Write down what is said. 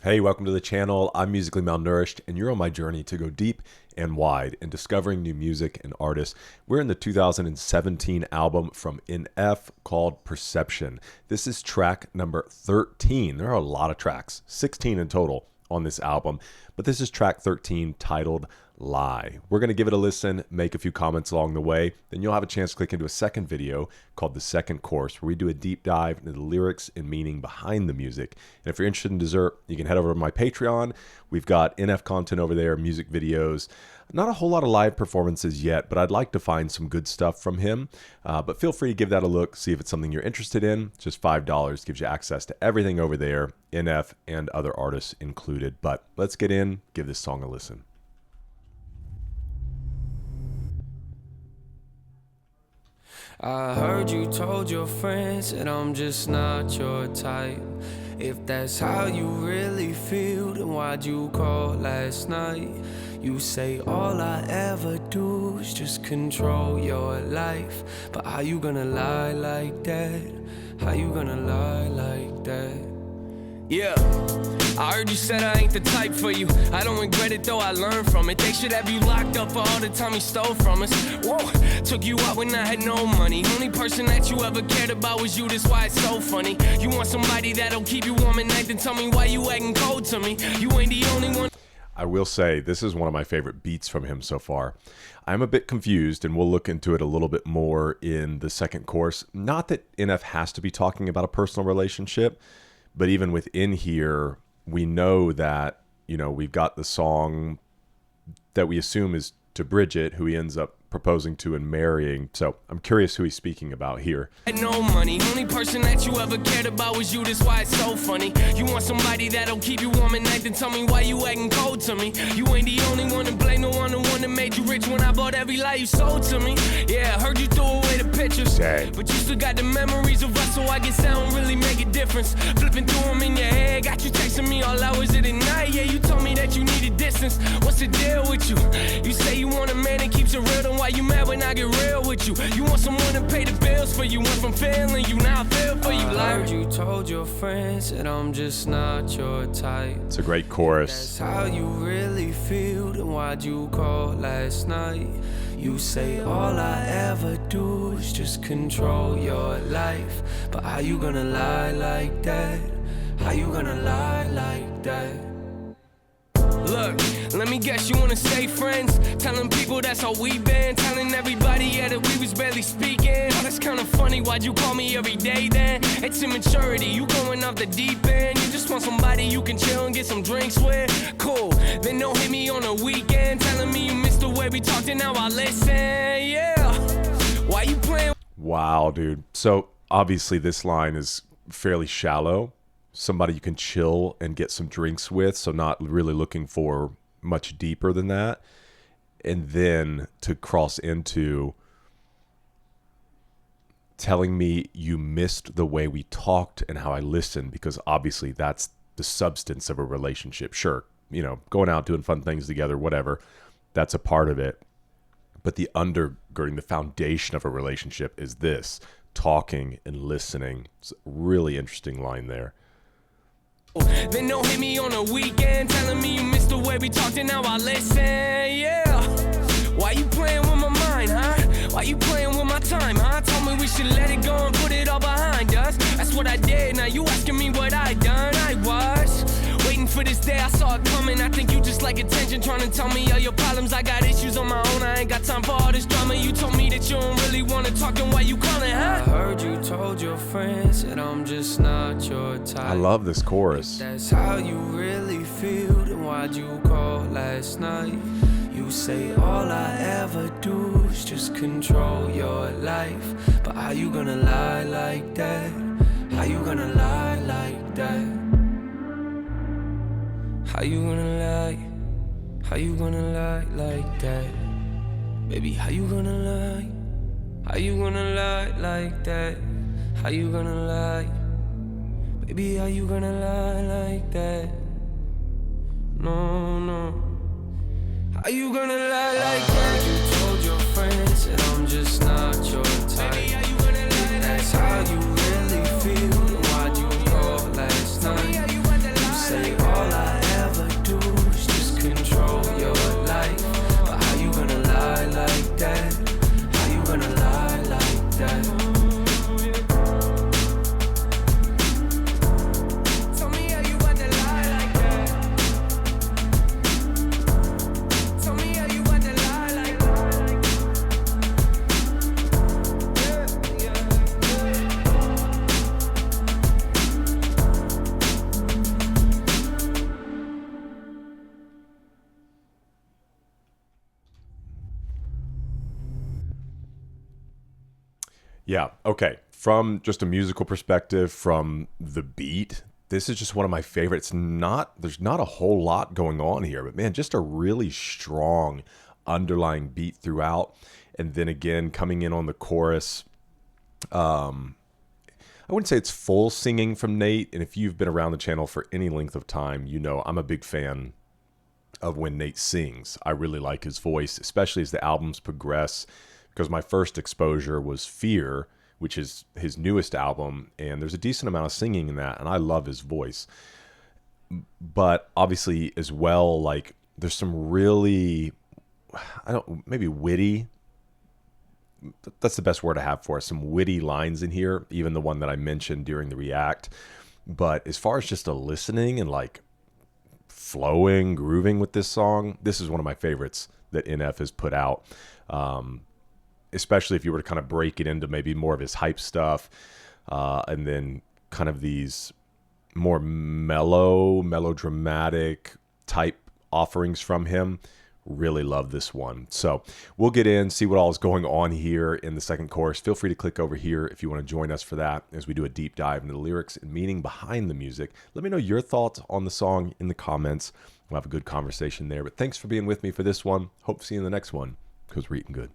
Hey, welcome to the channel. I'm Musically Malnourished, and you're on my journey to go deep and wide in discovering new music and artists. We're in the 2017 album from NF called Perception. This is track number 13. There are a lot of tracks, 16 in total on this album, but this is track 13 titled Lie. We're going to give it a listen, make a few comments along the way, then you'll have a chance to click into a second video called The Second Course, where we do a deep dive into the lyrics and meaning behind the music. And if you're interested in dessert, you can head over to my Patreon. We've got NF content over there, music videos. Not a whole lot of live performances yet, but I'd like to find some good stuff from him. But feel free to give that a look, see if it's something you're interested in. Just $5 gives you access to everything over there, NF and other artists included. But let's get in, give this song a listen. I heard you told your friends that I'm just not your type. If that's how you really feel, then why'd you call last night? You say all I ever do is just control your life. But how you gonna lie like that? How you gonna lie like that? Yeah, I heard you said I ain't the type for you. I don't regret it though, I learned from it. They should have you locked up for all the time you stole from us. Whoa, took you out when I had no money. Only person that you ever cared about was you, that's why it's so funny. You want somebody that'll keep you warm at night, then tell me why you acting cold to me. You ain't the only one. I will say this is one of my favorite beats from him so far. I'm a bit confused, and we'll look into it a little bit more in the second course. Not that NF has to be talking about a personal relationship, but even within here, we know that, you know, we've got the song that we assume is to Bridget, who he ends up proposing to and marrying. So I'm curious who he's speaking about here. No money, only person that you ever cared about was you, that's why it's so funny. You want somebody that'll keep you warm at night, then tell me why you acting cold to me. You ain't the only one to blame, the one that made you rich when I bought every lie you sold to me. Yeah, I heard you threw away the pictures, Dang. but you still got the memories of us, so I guess that don't really make a difference. Flipping through them in your head, got you texting me all hours of the night. Yeah, you told me that you needed distance. What's the deal with you? You say you want a man that keeps it real, then why you mad when I get real with you? You want someone to pay the bills for you. Went from failing you, now I feel for you. I heard you told your friends that I'm just not your type. It's a great chorus. That's how you really feel, then why'd you call last night? You say all I ever do is just control your life. But how you gonna lie like that? How you gonna lie like that? Look, let me guess, you wanna stay friends? Telling people that's how we been. Telling everybody, yeah, that we was barely speaking. Oh, that's kinda funny, why'd you call me every day then? It's immaturity, you going off the deep end. You just want somebody you can chill and get some drinks with. Cool, then don't hit me on the weekend. Telling me you missed the way we talked and now I listen, yeah. Why you playing? Wow, dude. So obviously this line is fairly shallow. Somebody you can chill and get some drinks with, so not really looking for much deeper than that. And then to cross into telling me you missed the way we talked and how I listened, because obviously that's the substance of a relationship. Sure, you know, going out, doing fun things together, whatever, that's a part of it. But the undergirding, the foundation of a relationship is this, talking and listening. It's a really interesting line there. Then don't hit me on the weekend, telling me you missed the way we talked and now I listen, yeah. Why you playing with my mind, huh? Why you playing with my time, huh? Told me we should let it go and put it all behind us. That's what I did, now you asking me what I done. I was waiting for this day, I saw it coming. I think you just like attention, trying to tell me all your problems. I got issues on my own, I ain't got time for all this drama. You told me that you don't really want to talk, and why you calling, huh? I heard you told your friends that I'm just not your type. I love this chorus. That's how you really feel, then why'd you call last night? You say all I ever do is just control your life. But how you gonna lie like that? How you gonna lie like that? How you gonna lie? How you gonna lie like that? Baby, how you gonna lie? How you gonna lie like that? How you gonna lie? Baby, how you gonna lie like that? No, no. How you gonna lie like that? You told your friends that I'm just not your type. Baby, how you gonna lie like that's that? How you really feel. Why'd you call last night? You say all I Yeah. Okay. From just a musical perspective, from the beat, this is just one of my favorites. There's not a whole lot going on here, but man, just a really strong underlying beat throughout. And then again, coming in on the chorus, I wouldn't say it's full singing from Nate. And if you've been around the channel for any length of time, you know I'm a big fan of when Nate sings. I really like his voice, especially as the albums progress, because my first exposure was Fear, which is his newest album, and there's a decent amount of singing in that, and I love his voice. But obviously, as well, like there's some really, I don't, maybe witty. That's the best word I have for it. Some witty lines in here, even the one that I mentioned during the react. But as far as just a listening and like flowing, grooving with this song, this is one of my favorites that NF has put out. Especially if you were to kind of break it into maybe more of his hype stuff, and then kind of these more melodramatic type offerings from him. Really love this one. So we'll get in, see what all is going on here in the second chorus. Feel free to click over here if you want to join us for that as we do a deep dive into the lyrics and meaning behind the music. Let me know your thoughts on the song in the comments. We'll have a good conversation there. But thanks for being with me for this one. Hope to see you in the next one, because we're eating good.